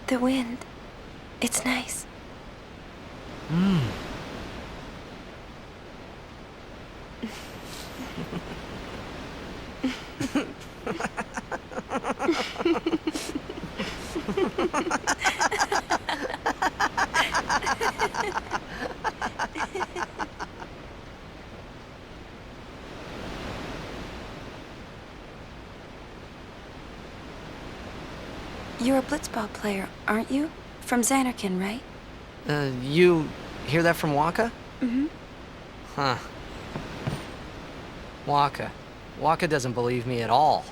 The wind. It's nice. You're a blitzball player, aren't you? From Xanarkand, right? You hear that from Waka? Mm-hmm. Huh. Waka. Waka doesn't believe me at all.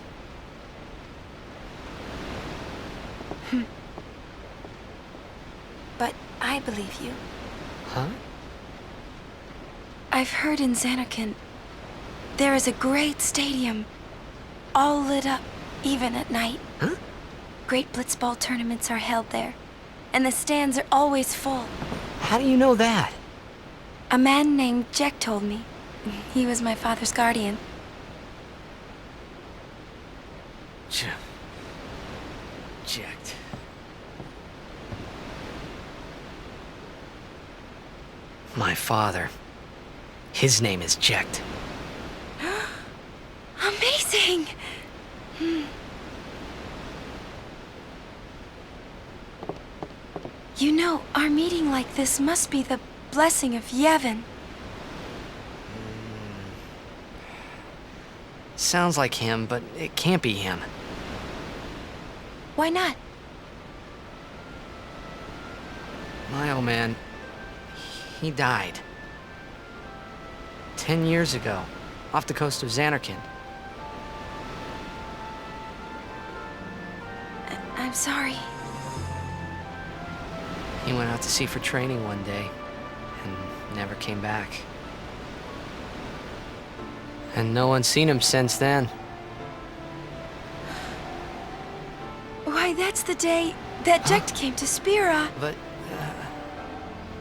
But I believe you. Huh? I've heard in Xanarkand, there is a great stadium, all lit up, even at night. Huh? Great blitzball tournaments are held there, and the stands are always full. How do you know that? A man named Jack told me. He was my father's guardian. Jacked. My father. His name is Jacked. Amazing! You know, our meeting like this must be the blessing of Yevon. Sounds like him, but it can't be him. Why not? My old man, he died. 10 years ago, off the coast of Xanarkand. I'm sorry. He went out to sea for training one day, and never came back. And no one's seen him since then. Why, that's the day that Jekt came to Spira. But,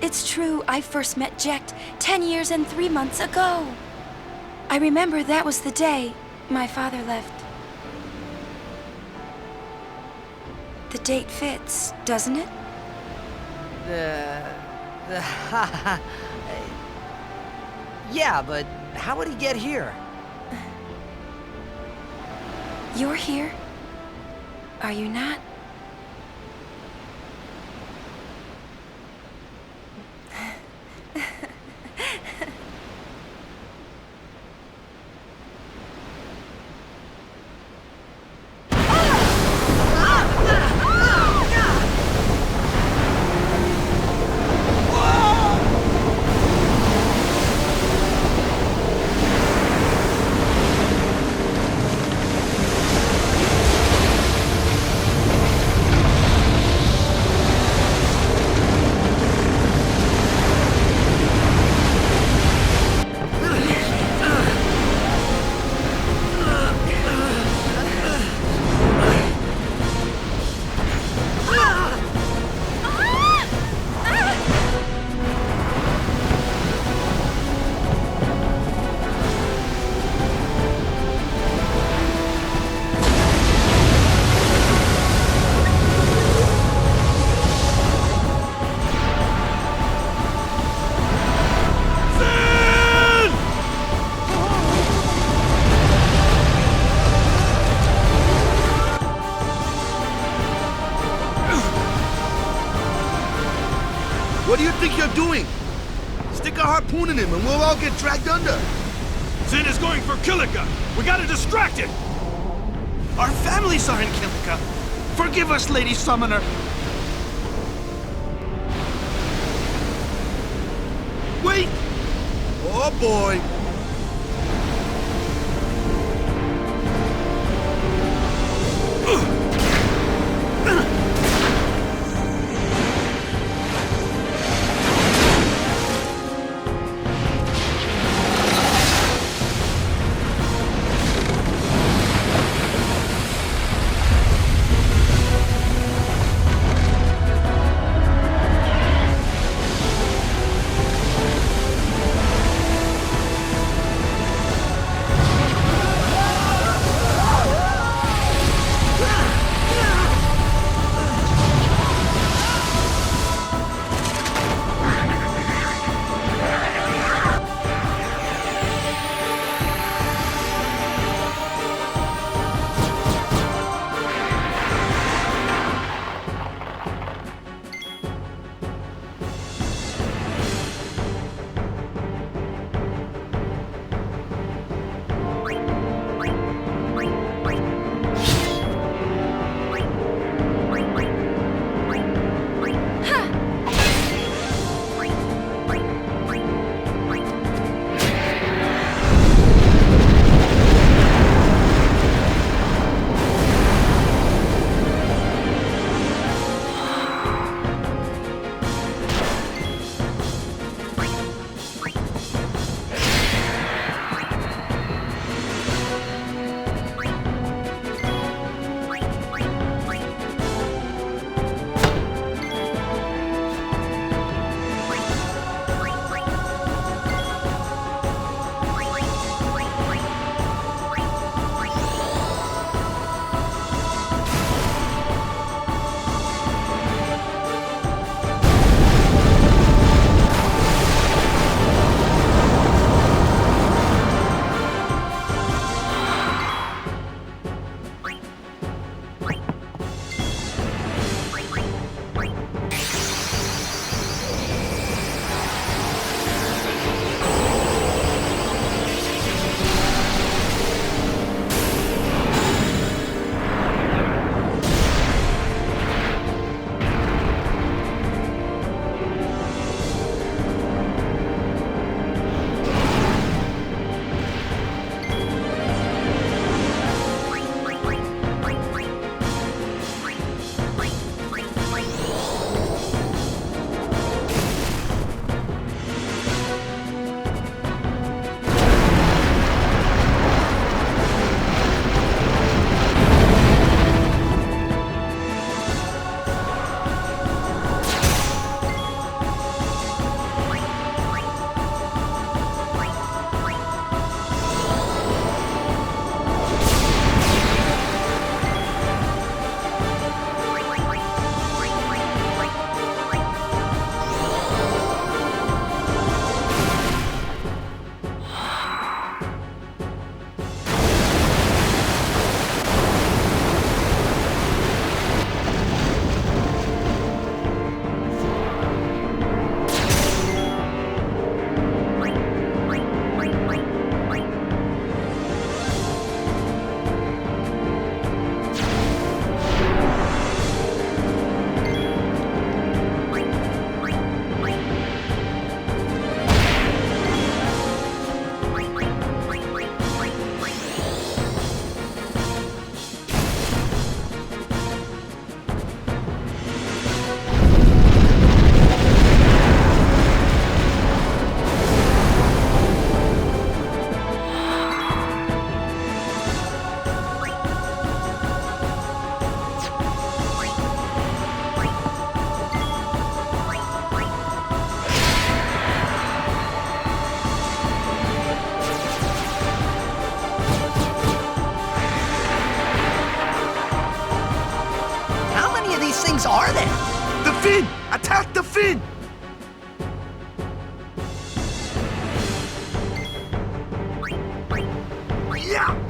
It's true, I first met Jekt 10 years and 3 months ago. I remember that was the day my father left. The date fits, doesn't it? Yeah, but how would he get here? You're here? Are you not? What do you think you're doing? Stick a harpoon in him and we'll all get dragged under. Zin is going for Kilika. We gotta distract it. Our families are in Kilika. Forgive us, Lady Summoner. Wait! Oh boy. Finn! Yeah!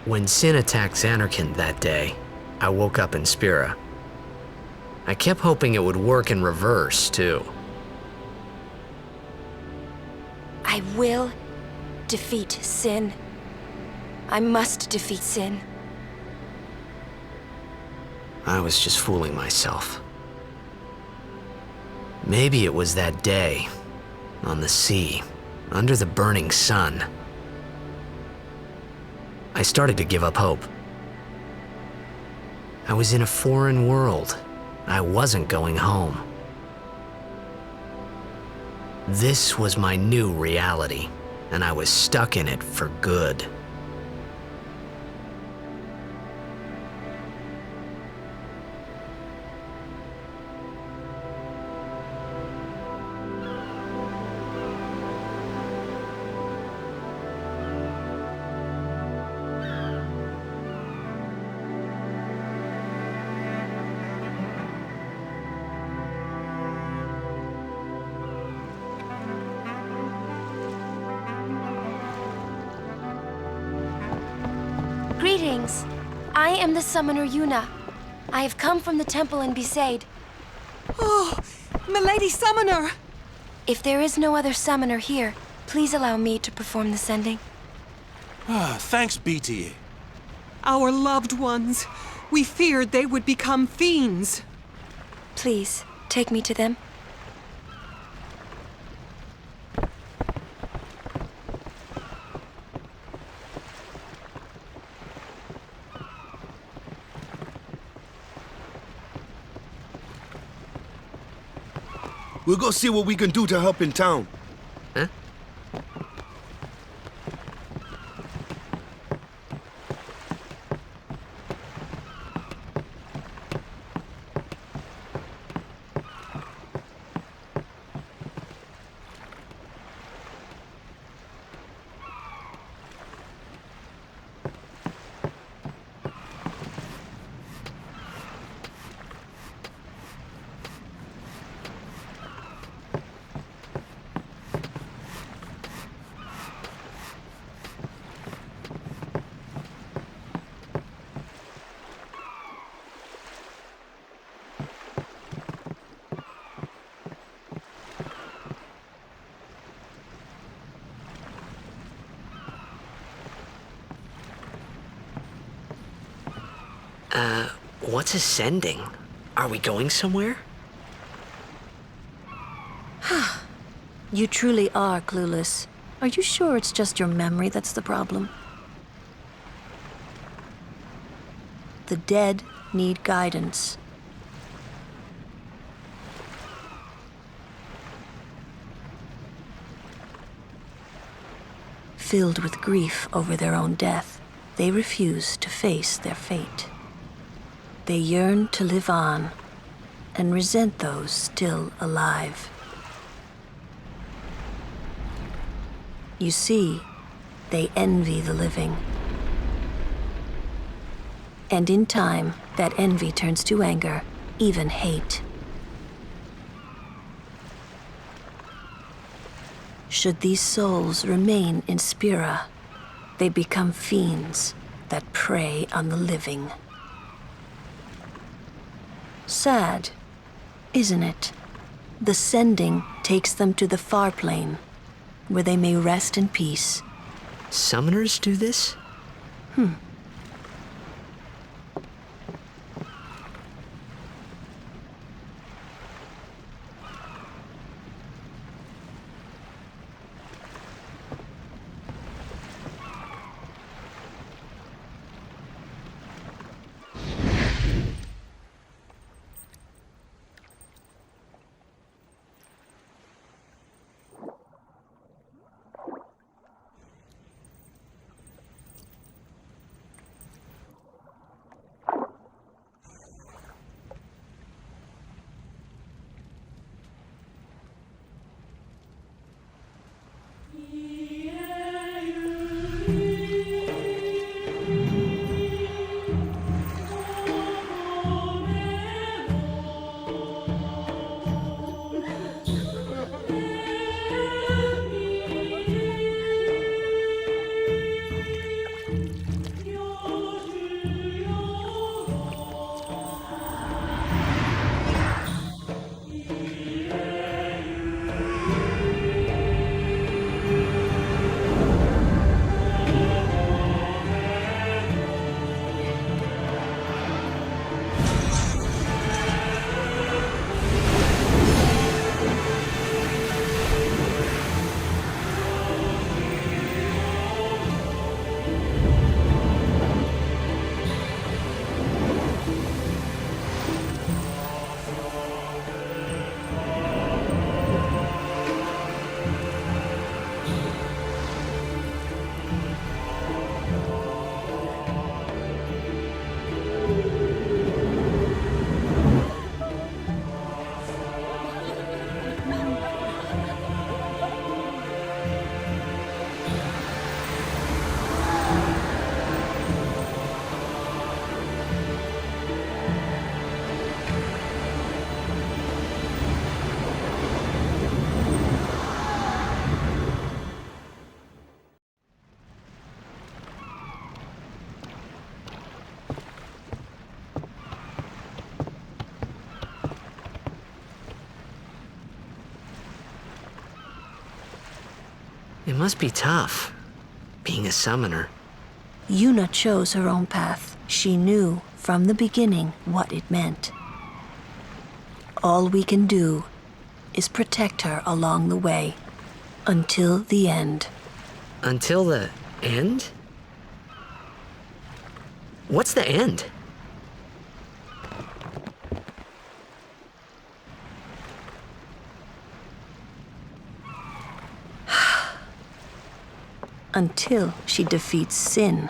When Sin attacked Xanarkand that day, I woke up in Spira. I kept hoping it would work in reverse, too. I will defeat Sin. I must defeat Sin. I was just fooling myself. Maybe it was that day, on the sea, under the burning sun. I started to give up hope. I was in a foreign world. I wasn't going home. This was my new reality, and I was stuck in it for good. Greetings. I am the summoner Yuna. I have come from the temple in Besaid. Oh, Milady Summoner! If there is no other summoner here, please allow me to perform the sending. Thanks, BT. Our loved ones. We feared they would become fiends. Please, take me to them. We'll go see what we can do to help in town. Huh? What's ascending? Are we going somewhere? You truly are clueless. Are you sure it's just your memory that's the problem? The dead need guidance. Filled with grief over their own death, they refuse to face their fate. They yearn to live on and resent those still alive. You see, they envy the living. And in time, that envy turns to anger, even hate. Should these souls remain in Spira, they become fiends that prey on the living. Sad, isn't it? The sending takes them to the far plane, where they may rest in peace. Summoners do this? must be tough, being a summoner. Yuna chose her own path. She knew from the beginning what it meant. All we can do is protect her along the way, until the end. Until the end? What's the end? Until she defeats sin.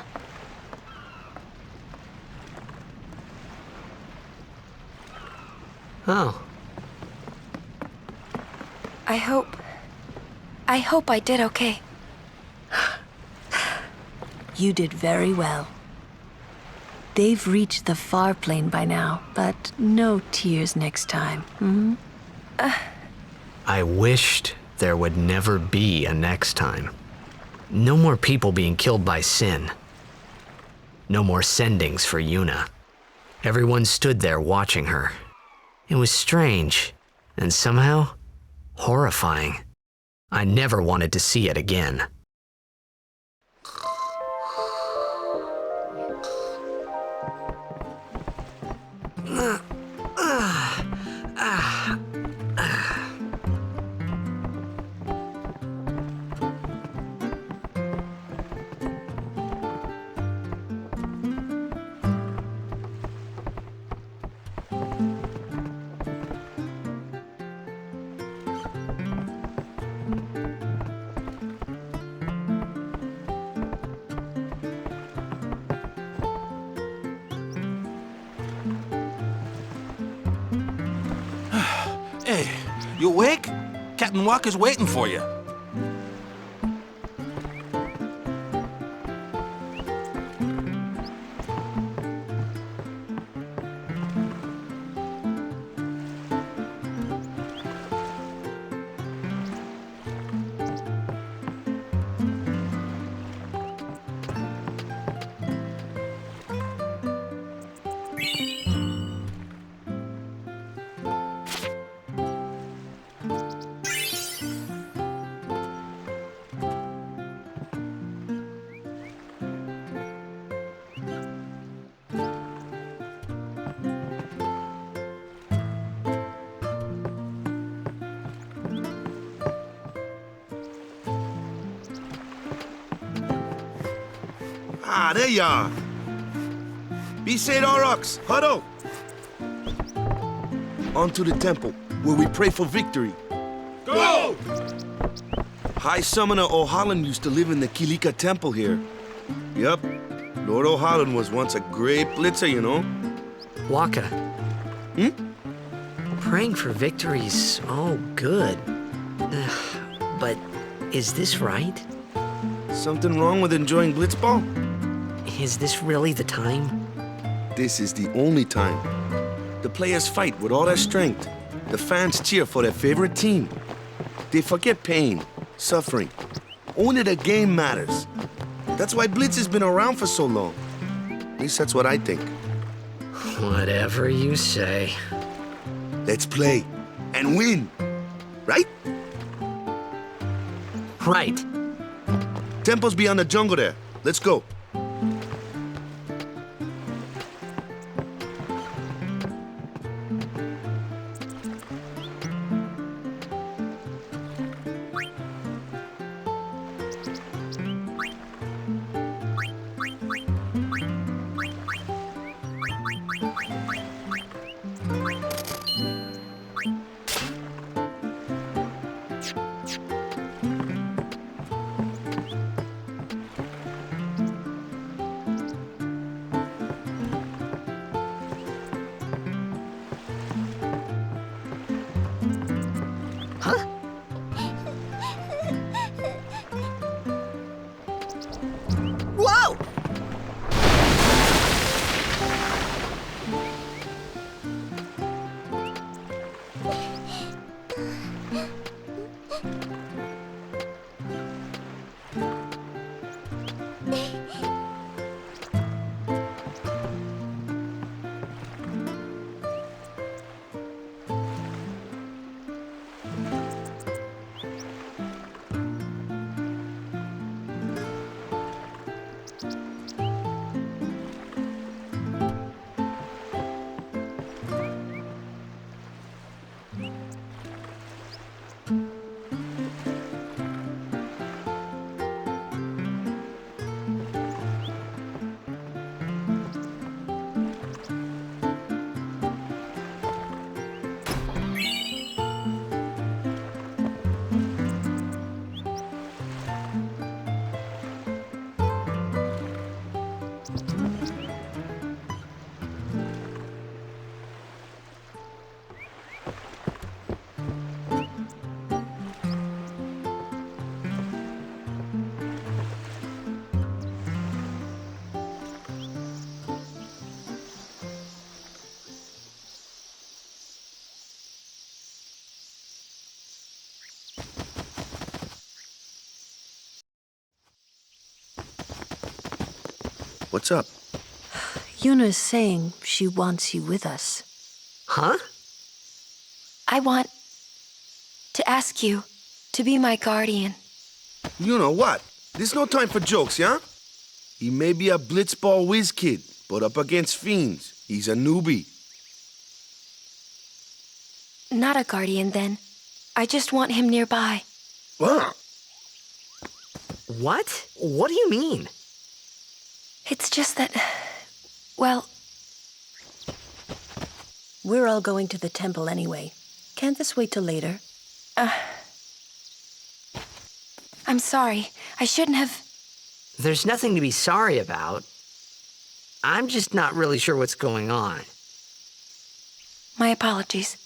Oh. I hope I did okay. You did very well. They've reached the far plane by now, but no tears next time. Hmm? I wished there would never be a next time. No more people being killed by sin. No more sendings for Yuna. Everyone stood there watching her. It was strange, and somehow horrifying. I never wanted to see it again. Hey, you awake? Captain Walker's waiting for you. Ah, there you are. Be Saint Aurochs, huddle. On to the temple, where we pray for victory. Go! High Summoner O'Holland used to live in the Kilika temple here. Yup, Lord O'Holland was once a great blitzer, you know. Waka. Hmm? Praying for victory's all good. But is this right? Something wrong with enjoying blitzball? Is this really the time? This is the only time. The players fight with all their strength. The fans cheer for their favorite team. They forget pain, suffering. Only the game matters. That's why Blitz has been around for so long. At least that's what I think. Whatever you say. Let's play and win, right? Right. Temple's beyond the jungle there. Let's go. Whoa! What's up? Yuna is saying she wants you with us. Huh? I want to ask you to be my guardian. You know what? There's no time for jokes, yeah? He may be a blitzball whiz kid, but up against fiends, he's a newbie. Not a guardian, then. I just want him nearby. What? What? What do you mean? It's just that, well, We're all going to the temple anyway. Can't this wait till later? I'm sorry. I shouldn't have. There's nothing to be sorry about. I'm just not really sure what's going on. My apologies.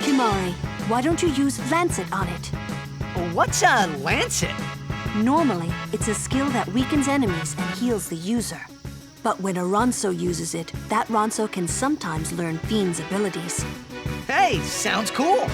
Kimari, why don't you use Lancet on it? What's a lancet? Normally, it's a skill that weakens enemies and heals the user. But when a Ronso uses it, that Ronso can sometimes learn Fiend's abilities. Hey, sounds cool.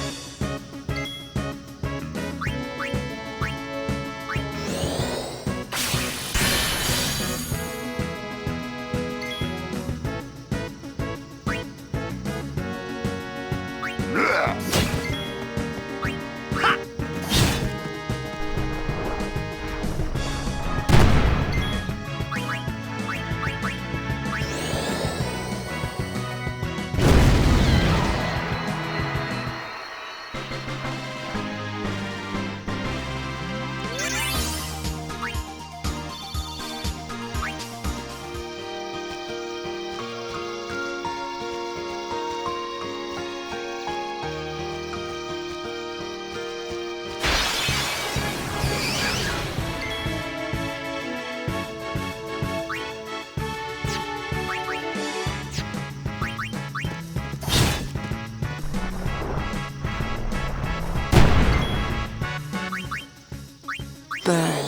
Burn.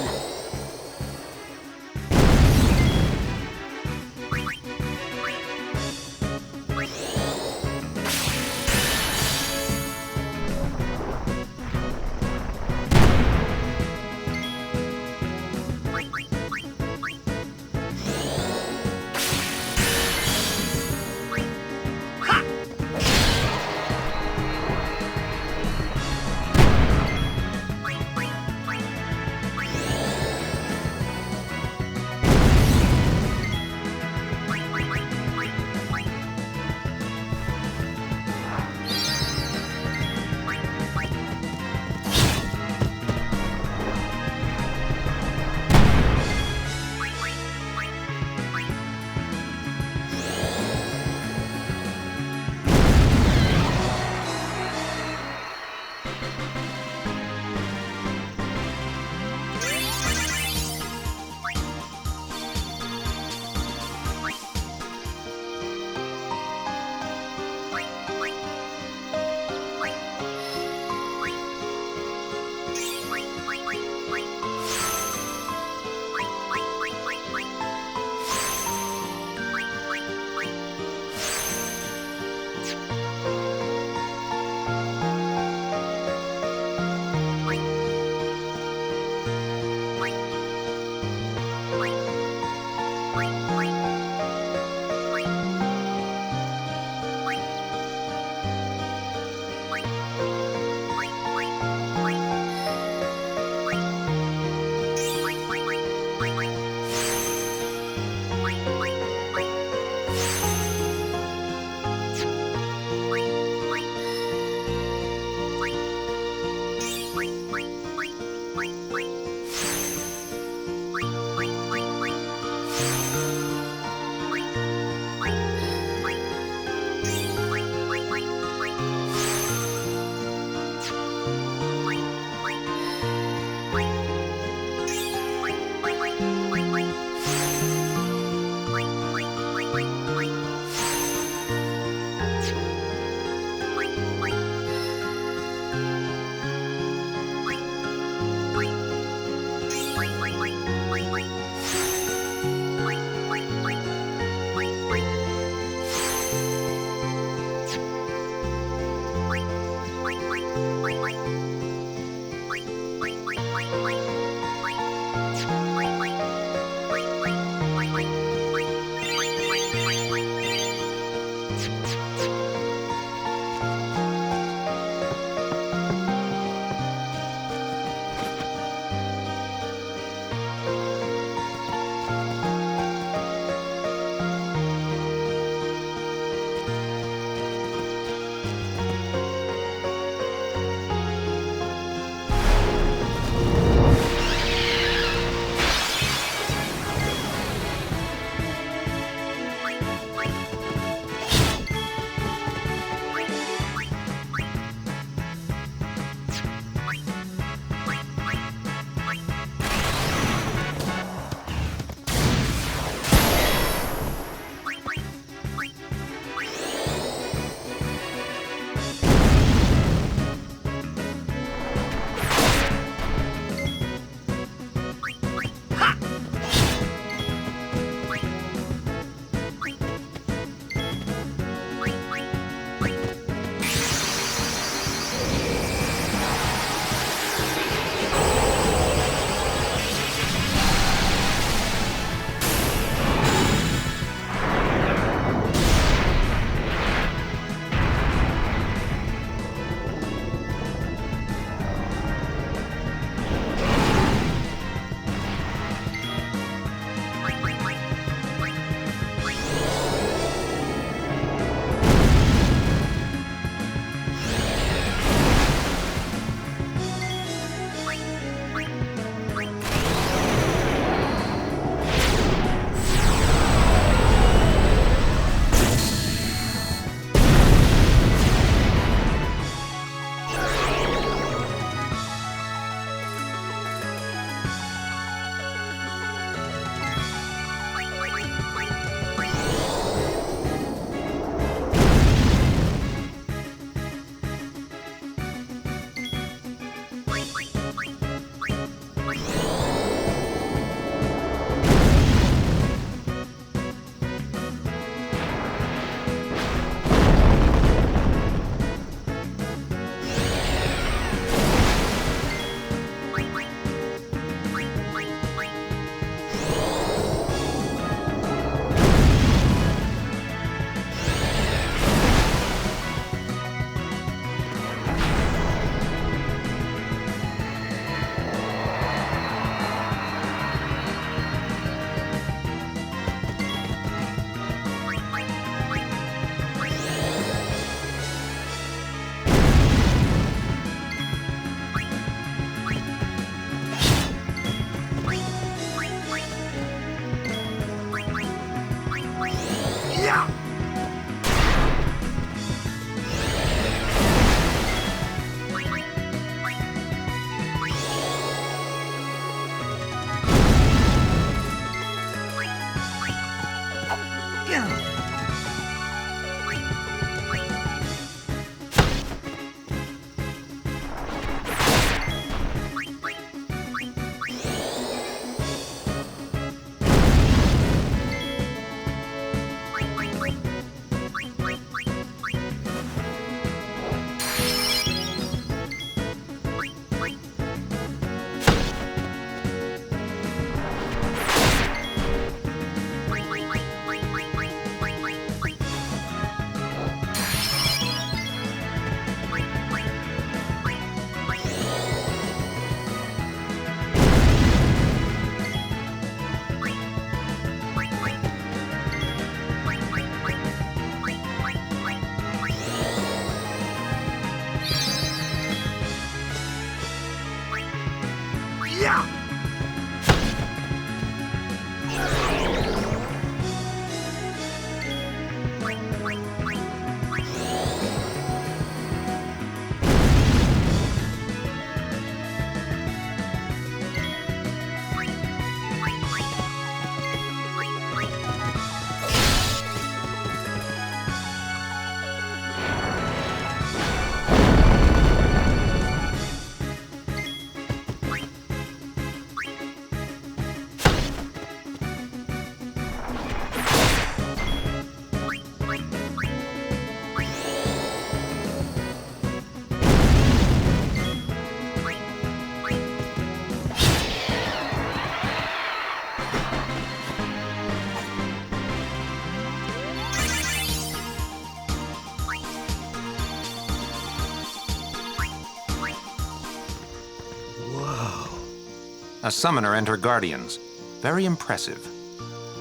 a summoner and her guardians. Very impressive.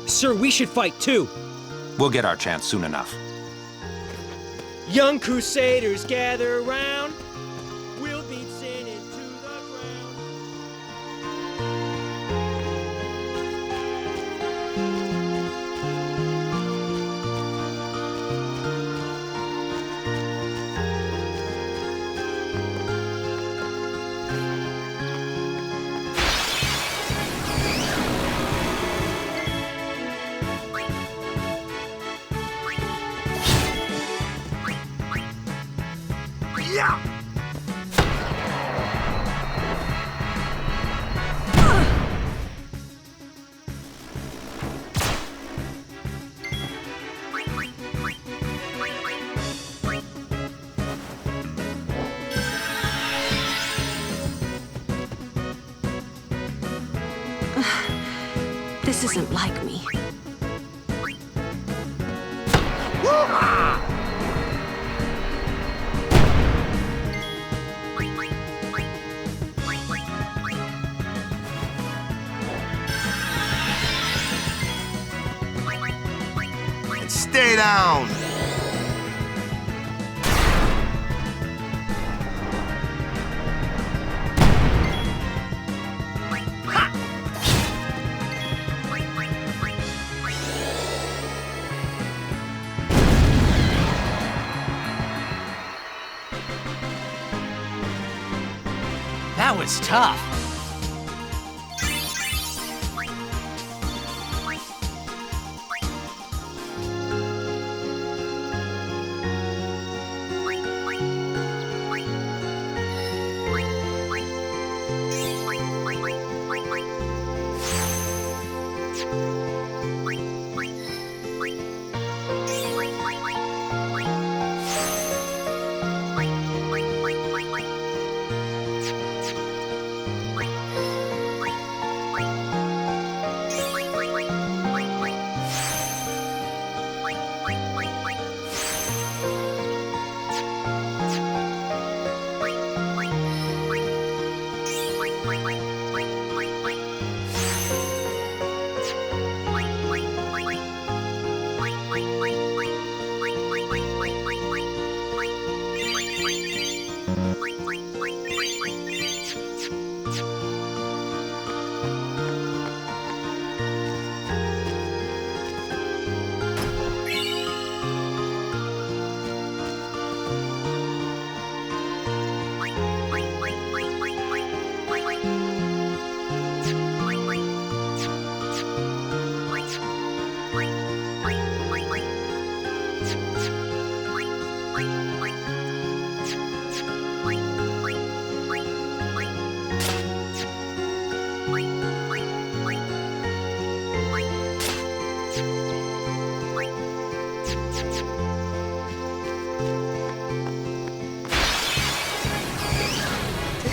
Sir, we should fight too. We'll get our chance soon enough. Young crusaders gather around. We'll beat sin into the ground. This isn't like me. Stay down! That was tough.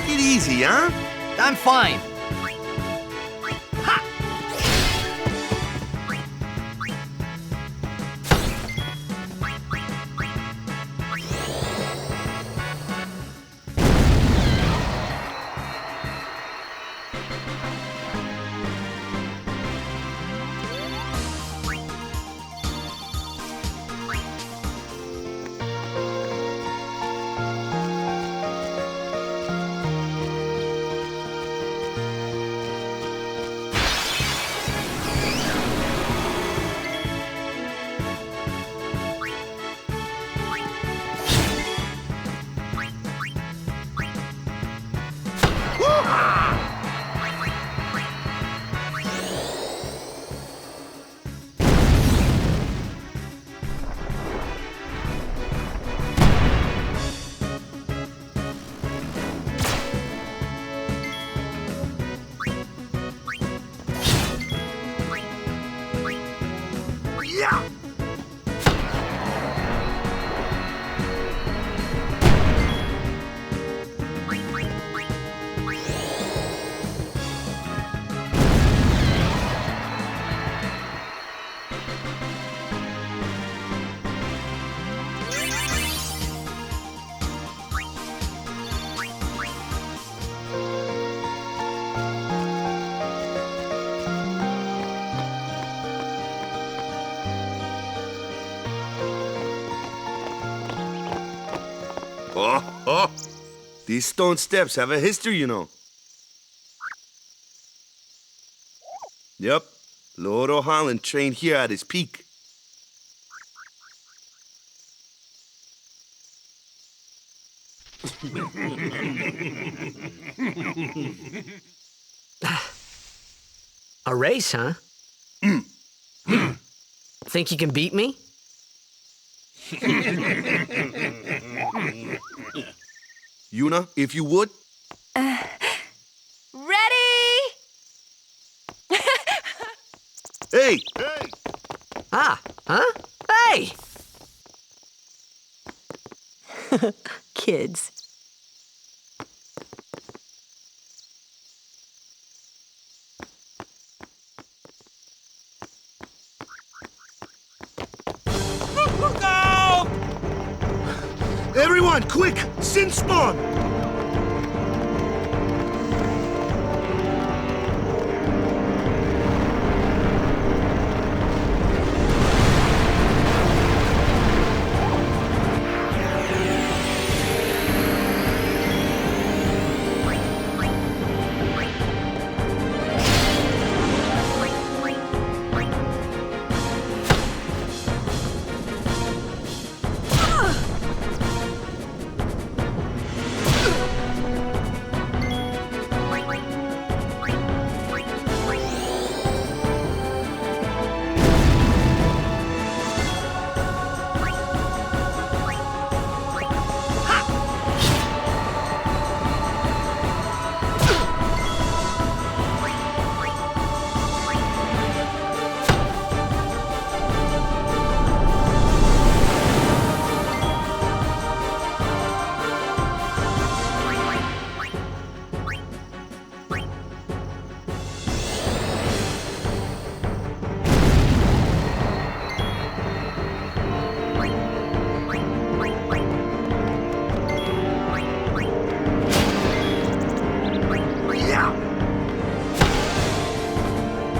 Easy, huh? I'm fine. Oh. These stone steps have a history, you know. Yep, Lord O'Holland trained here at his peak. A race, huh? Think you can beat me? Yuna, if you would. Ready? Hey! Ah, huh? Hey! Kids. Go! Everyone, quick! Sin spawn!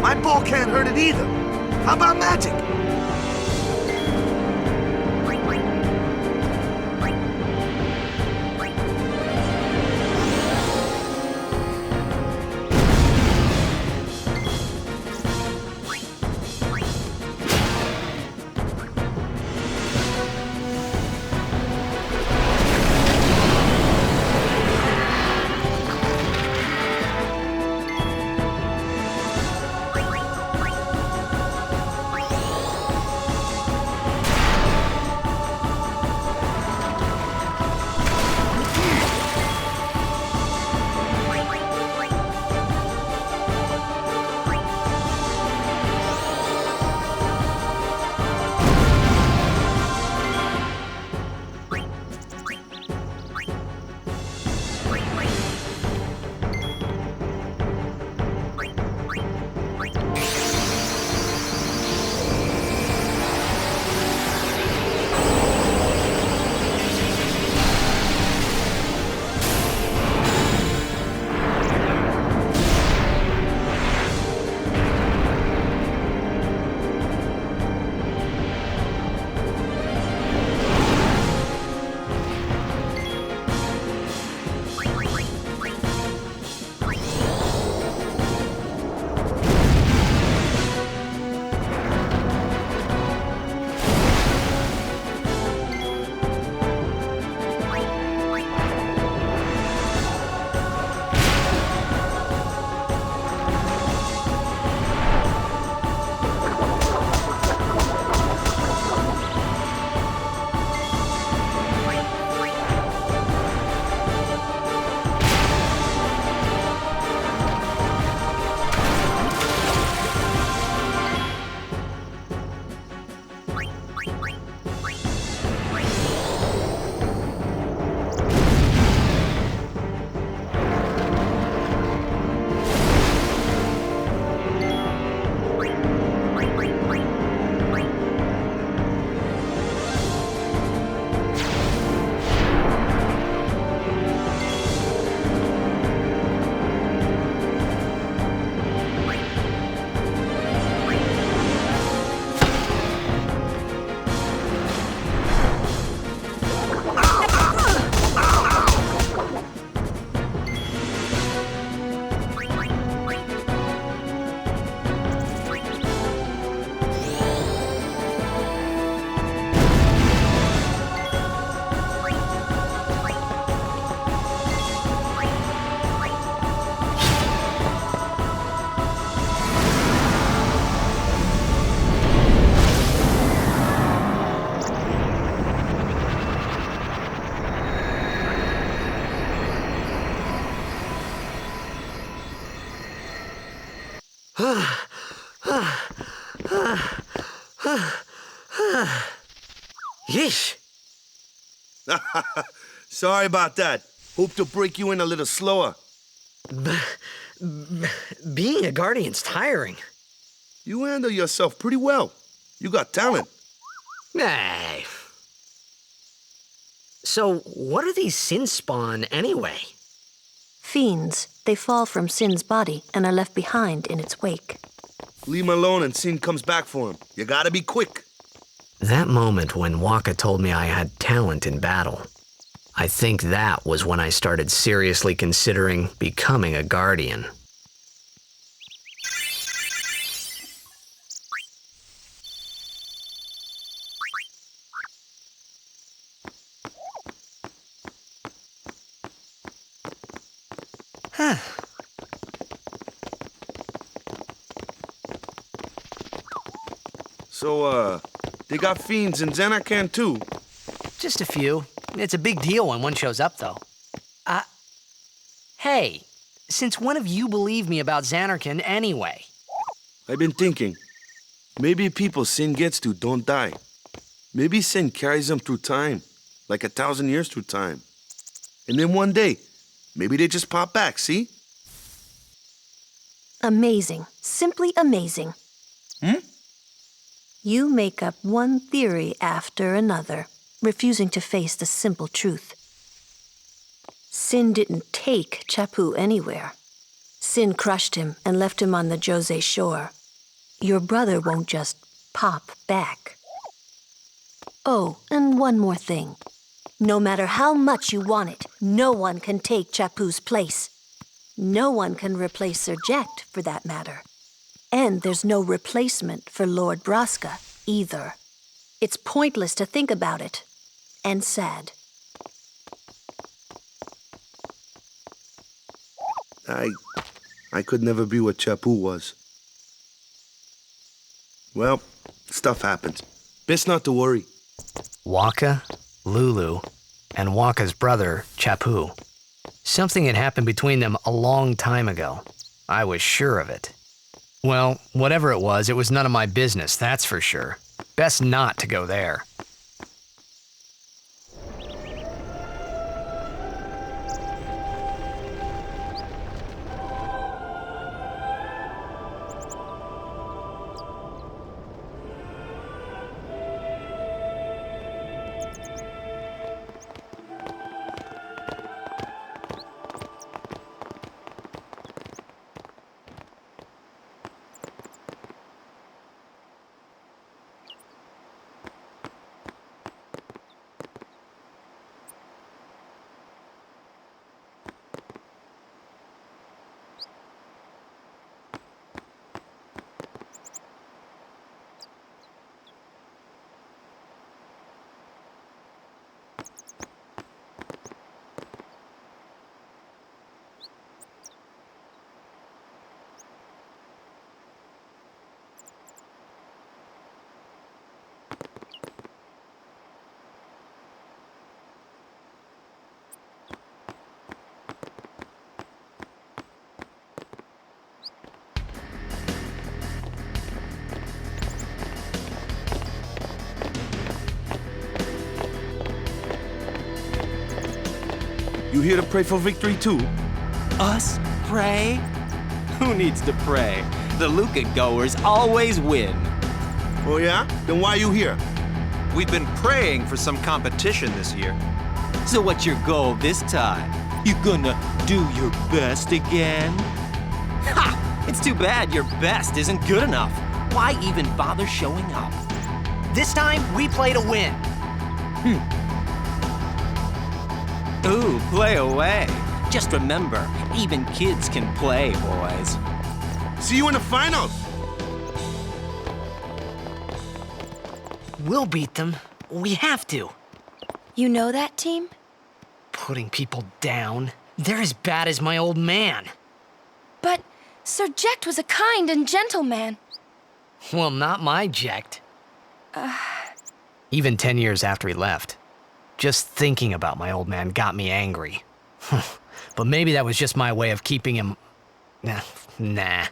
My ball can't hurt it either. How about magic? Yeesh. Sorry about that. Hope to break you in a little slower. Being a guardian's tiring. You handle yourself pretty well. You got talent. Hey. So, what are these sin spawn anyway? Fiends, they fall from Sin's body and are left behind in its wake. Leave him alone and Sin comes back for him. You gotta be quick. That moment when Waka told me I had talent in battle, I think that was when I started seriously considering becoming a guardian. So, they got fiends in Xanarkand too. Just a few. It's a big deal when one shows up, though. Hey, since when have you believed me about Xanarkand anyway? I've been thinking, maybe people Sin gets to don't die. Maybe Sin carries them through time, like 1,000 years through time. And then one day, maybe they just pop back, see? Amazing. Simply amazing. You make up one theory after another, refusing to face the simple truth. Sin didn't take Chappu anywhere. Sin crushed him and left him on the Jose shore. Your brother won't just pop back. Oh, and one more thing. No matter how much you want it, no one can take Chappu's place. No one can replace Serject, for that matter. And there's no replacement for Lord Braska, either. It's pointless to think about it. And sad. I could never be what Chappu was. Well, stuff happens. Best not to worry. Waka, Lulu, and Waka's brother, Chappu. Something had happened between them a long time ago. I was sure of it. Well, whatever it was none of my business, that's for sure. Best not to go there. You here to pray for victory too? Us pray? Who needs to pray? The Luca goers always win. Oh yeah? Then why you here? We've been praying for some competition this year. So what's your goal this time? You gonna do your best again? Ha! It's too bad your best isn't good enough. Why even bother showing up? This time, we play to win. Ooh, play away. Just remember, even kids can play, boys. See you in the finals! We'll beat them. We have to. You know that team? Putting people down. They're as bad as my old man. But Serject was a kind and gentle man. Well, not my Ject. Even 10 years after he left. Just thinking about my old man got me angry. But maybe that was just my way of keeping him... Nah.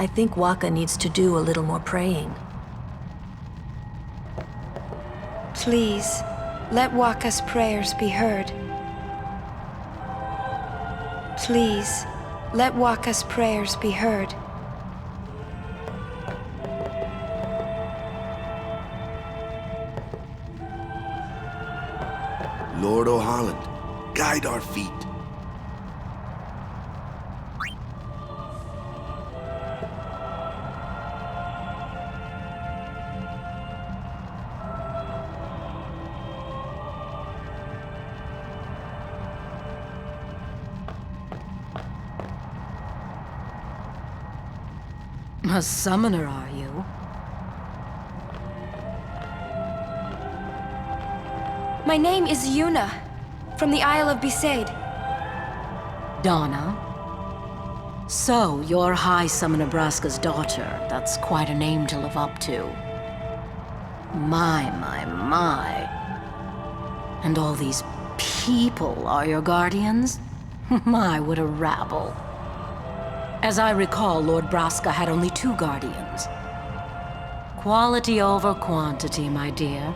I think Waka needs to do a little more praying. Please, let Waka's prayers be heard. Please, let Waka's prayers be heard. Lord O'Holland, guide our feet. A summoner, are you? My name is Yuna, from the Isle of Besaid. Donna? So, you're High Summoner Braska's daughter. That's quite a name to live up to. My. And all these people are your guardians? My, what a rabble. As I recall, Lord Braska had only 2 guardians. Quality over quantity, my dear.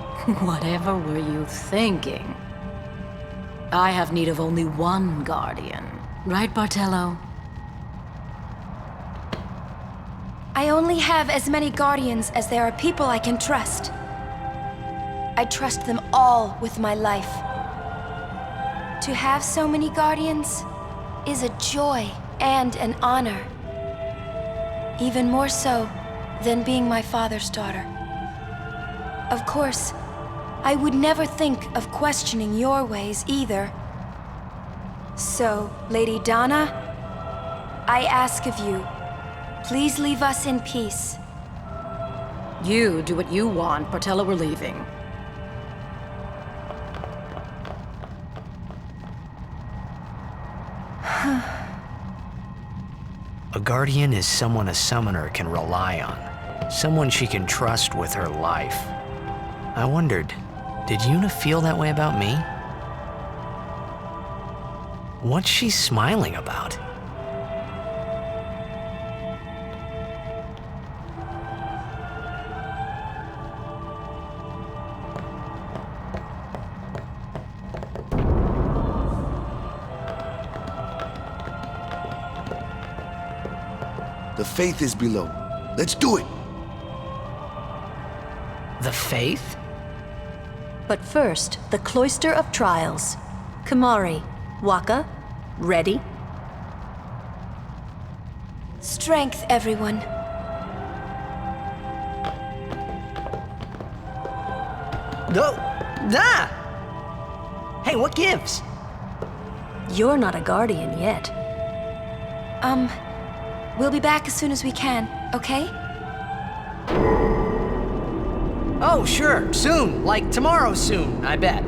Whatever were you thinking? I have need of only 1 guardian. Right, Bartello? I only have as many guardians as there are people I can trust. I trust them all with my life. To have so many guardians is a joy and an honor. Even more so than being my father's daughter. Of course, I would never think of questioning your ways either. So, Lady Donna, I ask of you, please leave us in peace. You do what you want, Bartello, we're leaving. A guardian is someone a summoner can rely on. Someone she can trust with her life. I wondered, did Yuna feel that way about me? What's she smiling about? The faith is below. Let's do it! The faith? But first, the Cloister of Trials. Kamari, Waka, ready? Strength, everyone. No! Ah! Hey, what gives? You're not a guardian yet. We'll be back as soon as we can, okay? Oh, sure, soon. Like tomorrow soon, I bet.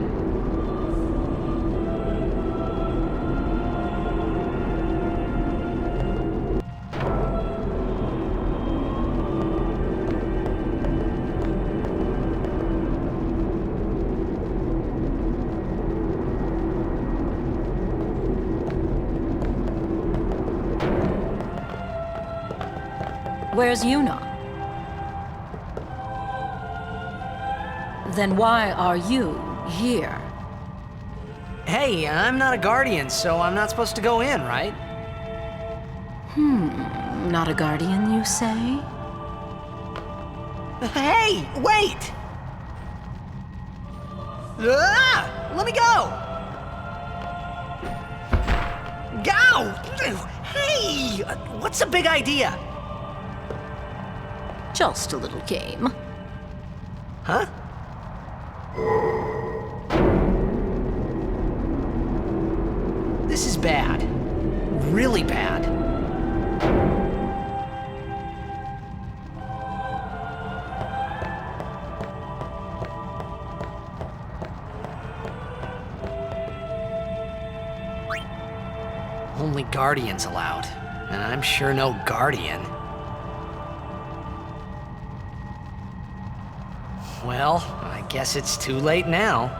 Where's Yuna? Then why are you here? Hey, I'm not a guardian, so I'm not supposed to go in, right? Not a guardian, you say? Hey, wait! Ah! Let me go! Go! Hey! What's the big idea? Just a little game. Huh? This is bad. Really bad. Only guardians allowed, and I'm sure no guardian. Well, I guess it's too late now.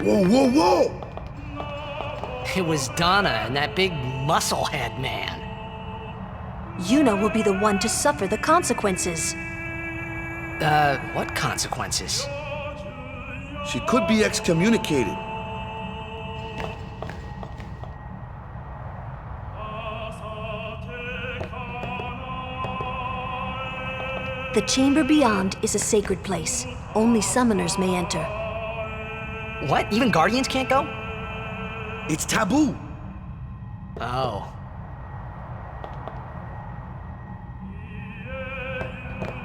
Whoa, whoa, whoa! It was Donna and that big musclehead man. Yuna will be the one to suffer the consequences. What consequences? She could be excommunicated. The chamber beyond is a sacred place. Only summoners may enter. What? Even Guardians can't go? It's taboo. Oh.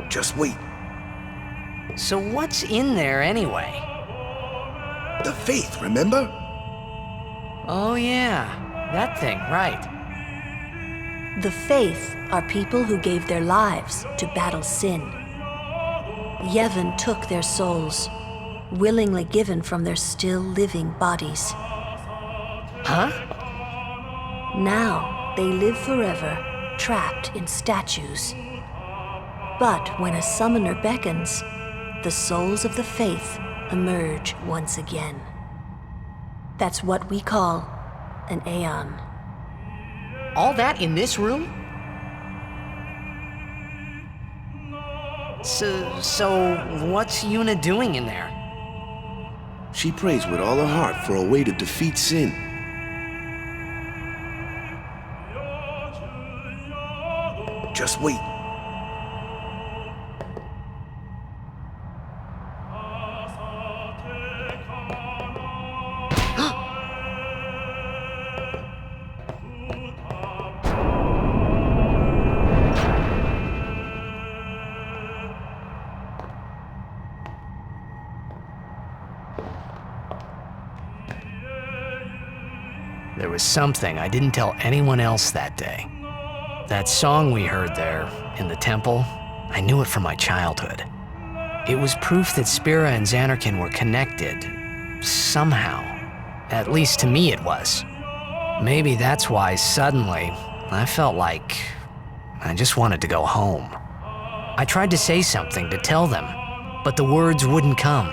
Just wait. So what's in there anyway? The faith, remember? Oh yeah, that thing, right. The faith are people who gave their lives to battle sin. Yevon took their souls, willingly given from their still living bodies. Huh? Now they live forever, trapped in statues. But when a summoner beckons, the souls of the faith emerge once again. That's what we call an Aeon. All that in this room? So what's Yuna doing in there? She prays with all her heart for a way to defeat sin. Just wait. There was something I didn't tell anyone else that day. That song we heard there, in the temple, I knew it from my childhood. It was proof that Spira and Xanarkin were connected, somehow. At least to me it was. Maybe that's why suddenly, I felt like I just wanted to go home. I tried to say something to tell them, but the words wouldn't come.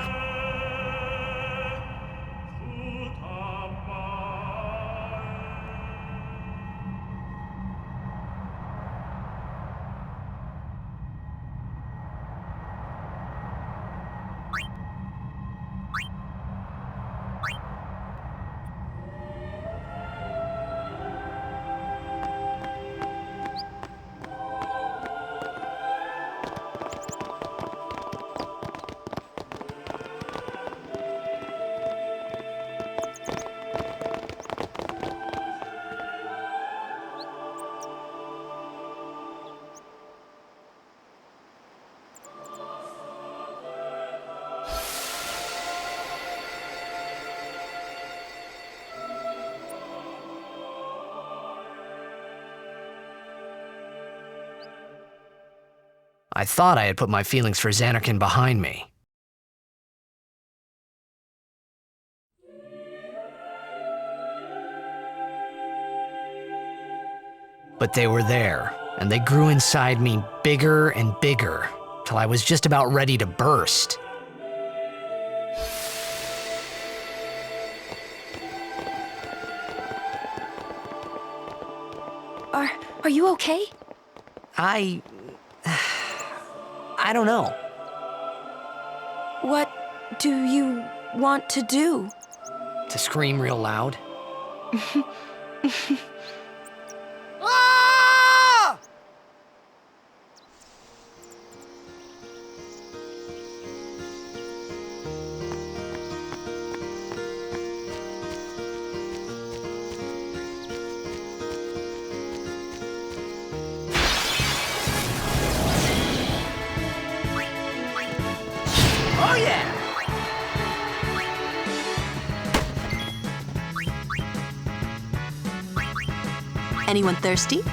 I thought I had put my feelings for Xanarkin behind me. But they were there, and they grew inside me bigger and bigger, till I was just about ready to burst. Are you okay? I don't know. What do you want to do? To scream real loud. Oh yeah! Anyone thirsty?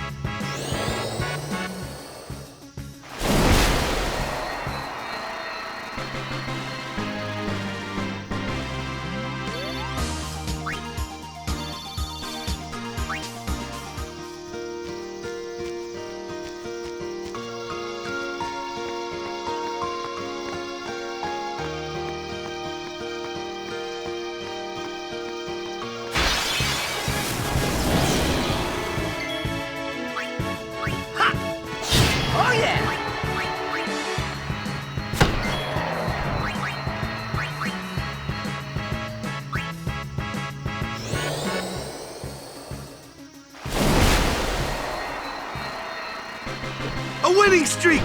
A winning streak!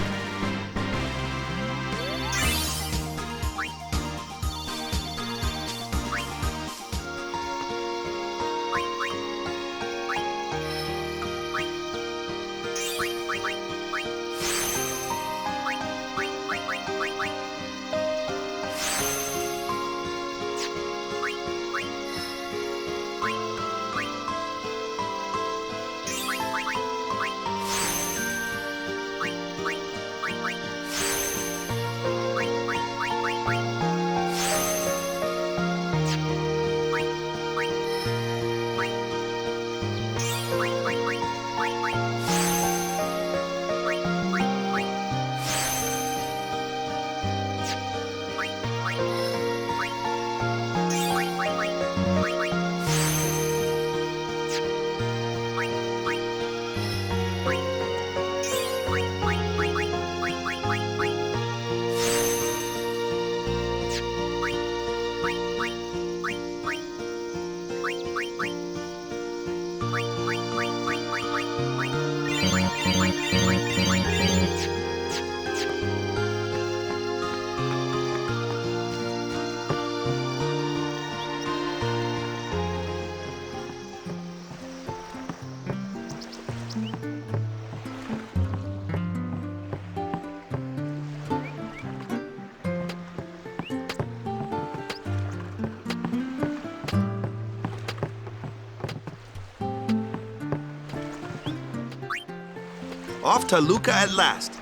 Off to Luca at last.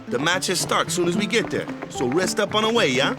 The matches start soon as we get there, so rest up on the way, yeah?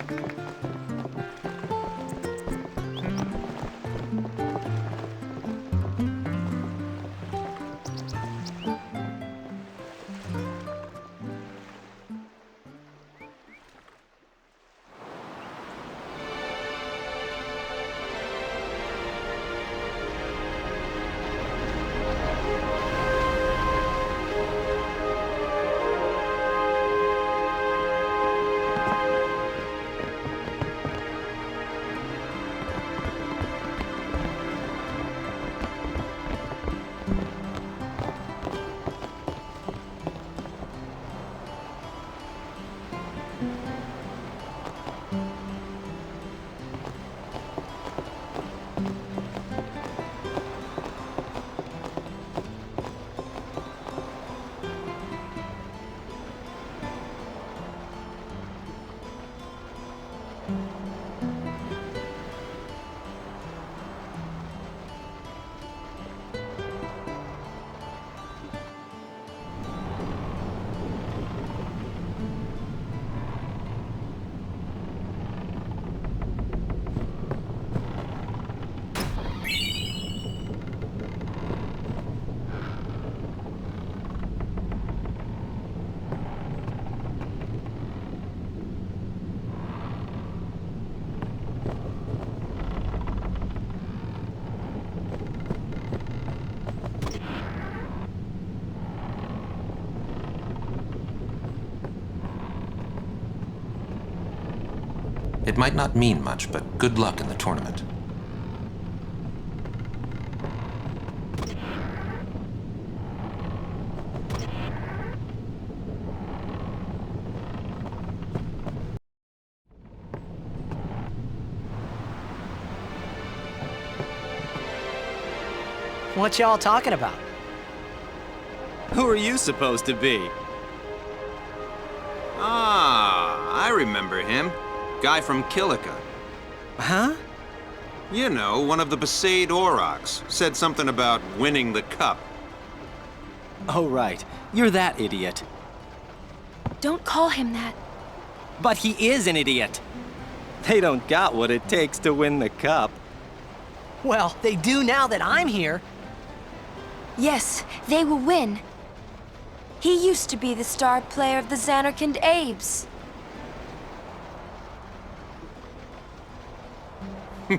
It might not mean much, but good luck in the tournament. What y'all talking about? Who are you supposed to be? Ah, I remember him. Guy from Kilika. Huh? You know, one of the Besaid Aurochs. Said something about winning the cup. Oh, right. You're that idiot. Don't call him that. But he is an idiot. They don't got what it takes to win the cup. Well, they do now that I'm here. Yes, they will win. He used to be the star player of the Xanarkand Abes.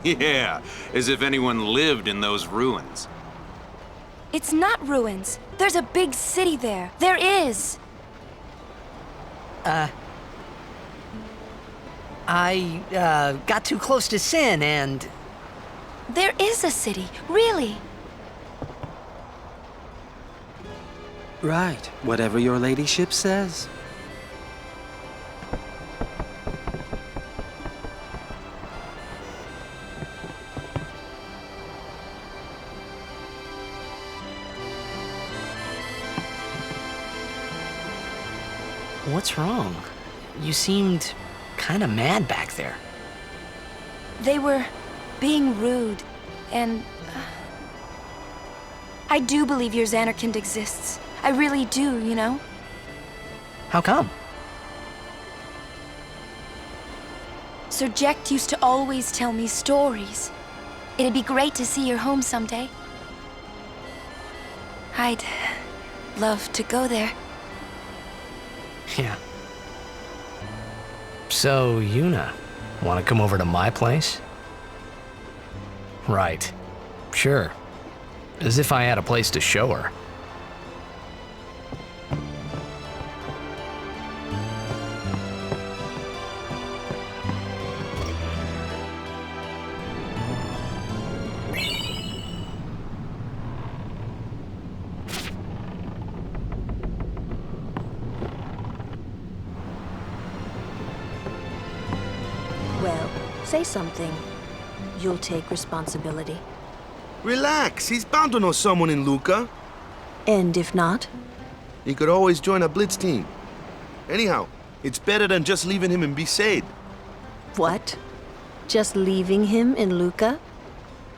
Yeah, as if anyone lived in those ruins. It's not ruins. There's a big city there. There is. I got too close to Sin and... There is a city, really. Right, whatever your ladyship says. What's wrong? You seemed kinda mad back there. They were being rude, and I do believe your Xanarkand exists. I really do, you know? How come? Sir Jecht used to always tell me stories. It'd be great to see your home someday. I'd love to go there. Yeah. So, Yuna, wanna come over to my place? Right. Sure. As if I had a place to show her. Well, say something. You'll take responsibility. Relax, he's bound to know someone in Luca. And if not, He could always join a blitz team. Anyhow, it's better than just leaving him in Besaid. what? Just leaving him in Luca?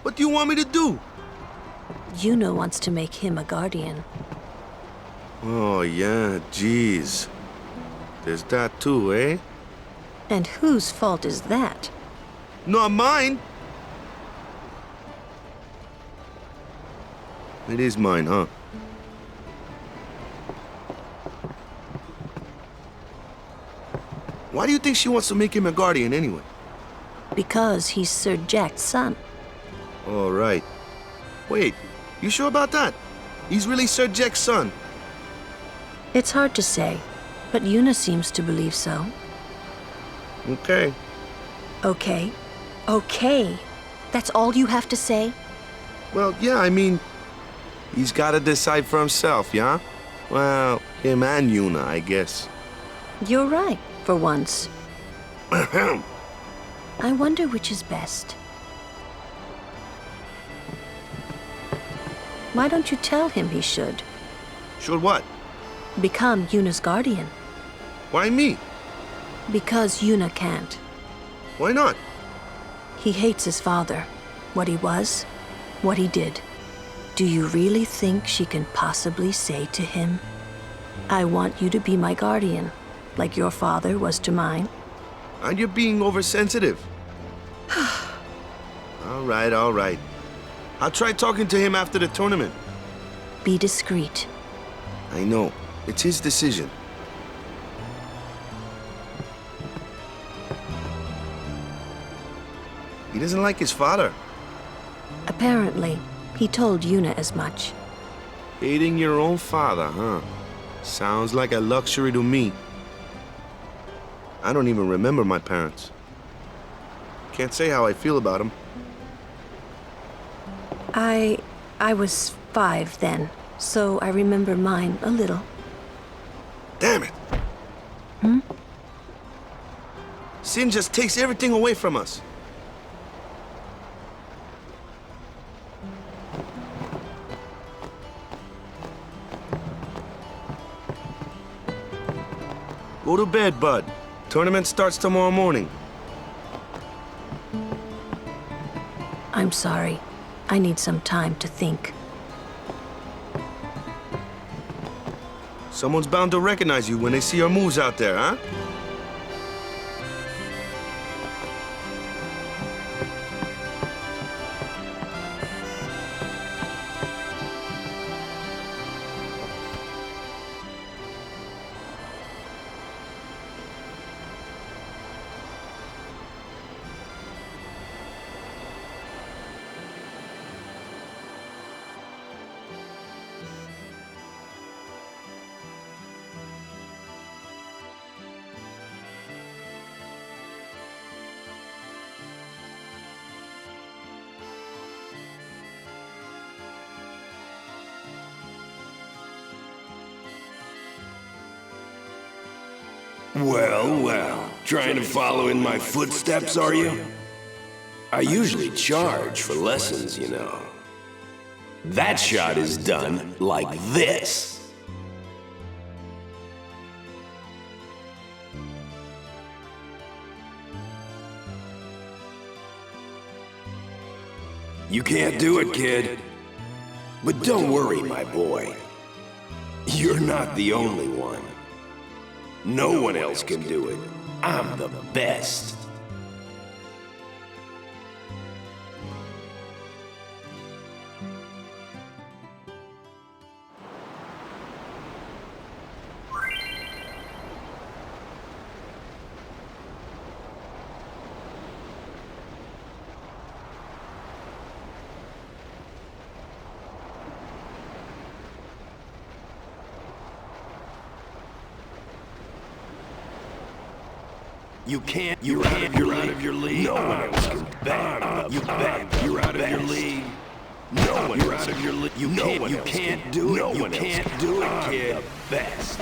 What do you want me to do? Yuna wants to make him a guardian. Oh, yeah, jeez. There's that too, eh? And whose fault is that? Not mine. It is mine, huh? Why do you think she wants to make him a guardian anyway? Because he's Sir Jecht's son. All right. Wait, you sure about that? He's really Sir Jecht's son. It's hard to say, but Yuna seems to believe so. Okay. Okay. Okay. That's all you have to say? Well, yeah, I mean, he's got to decide for himself, yeah? Well, him and Yuna, I guess. You're right, for once. I wonder which is best. Why don't you tell him he should? Should what? Become Yuna's guardian. Why me? Because Yuna can't. Why not? He hates his father. What he was, what he did. Do you really think she can possibly say to him, I want you to be my guardian, like your father was to mine? And you're being oversensitive. All right, all right. I'll try talking to him after the tournament. Be discreet. I know. It's his decision. He doesn't like his father. Apparently, he told Yuna as much. Hating your own father, huh? Sounds like a luxury to me. I don't even remember my parents. Can't say how I feel about them. I was 5 then, so I remember mine a little. Damn it! Hmm? Sin just takes everything away from us. Go to bed, bud. Tournament starts tomorrow morning. I'm sorry. I need some time to think. Someone's bound to recognize you when they see your moves out there, huh? Well, well. Trying to follow in my footsteps, are you? I usually charge for lessons, you know. That shot is done like this. You can't do it, kid. But don't worry, my boy. You're not the only one. No one else can do it. I'm the best. You're out of your league. No one else can bet. You're out of your league. No one else. You can't do it. You can't do it, kid. The best.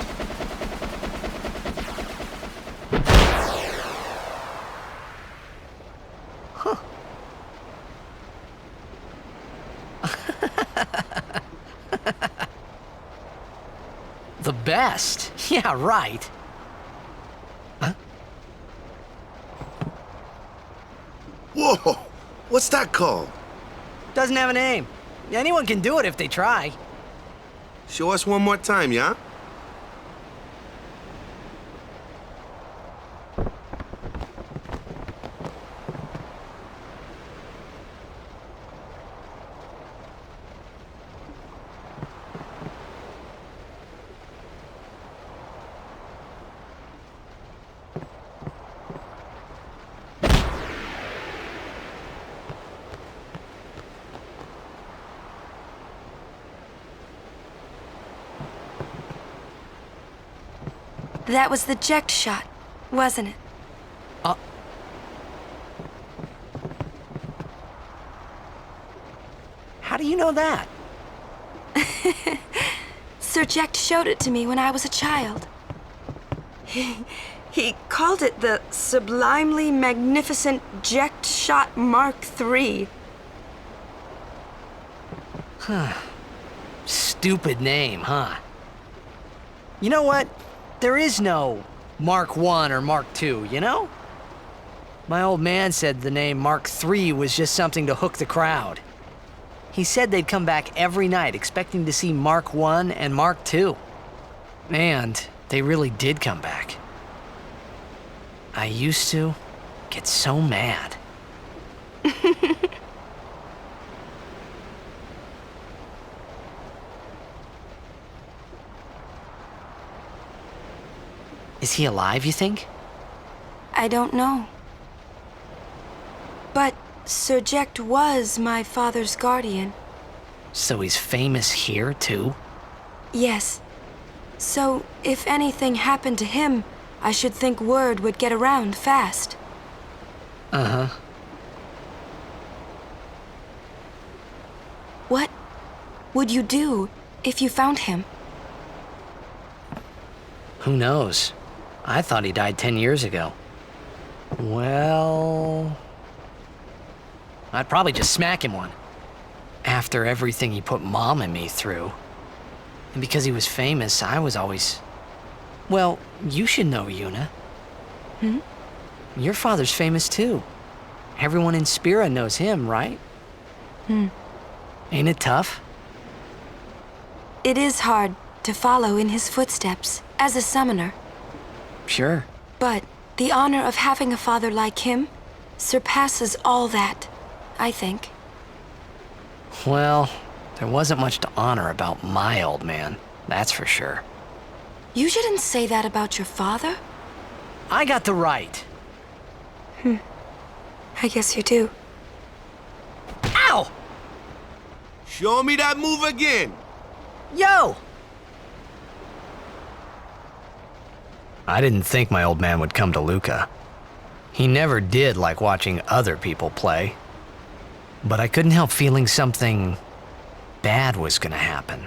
Huh. The best? Yeah, right. Whoa! What's that called? Doesn't have a name. Anyone can do it if they try. Show us one more time, yeah? That was the eject shot, wasn't it? How do you know that? Sir Jekt showed it to me when I was a child. He called it the Sublimely Magnificent Jekt Shot Mark III. Stupid name, huh? You know what? There is no Mark I or Mark II, you know? My old man said the name Mark III was just something to hook the crowd. He said they'd come back every night expecting to see Mark I and Mark II. And they really did come back. I used to get so mad. Is he alive, you think? I don't know. But Sir Jekt was my father's guardian. So he's famous here, too? Yes. So, if anything happened to him, I should think word would get around fast. Uh-huh. What would you do if you found him? Who knows? I thought he died 10 years ago. Well... I'd probably just smack him one. After everything he put Mom and me through. And because he was famous, I was always... Well, you should know, Yuna. Hmm? Your father's famous too. Everyone in Spira knows him, right? Hmm. Ain't it tough? It is hard to follow in his footsteps as a summoner. Sure. But the honor of having a father like him surpasses all that, I think. Well, there wasn't much to honor about my old man, that's for sure. You shouldn't say that about your father. I got the right. I guess you do. Ow! Show me that move again. Yo! I didn't think my old man would come to Luca. He never did like watching other people play. But I couldn't help feeling something bad was gonna happen.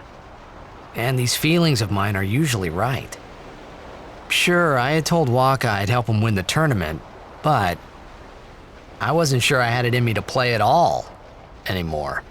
And these feelings of mine are usually right. Sure, I had told Waka I'd help him win the tournament, but I wasn't sure I had it in me to play at all anymore.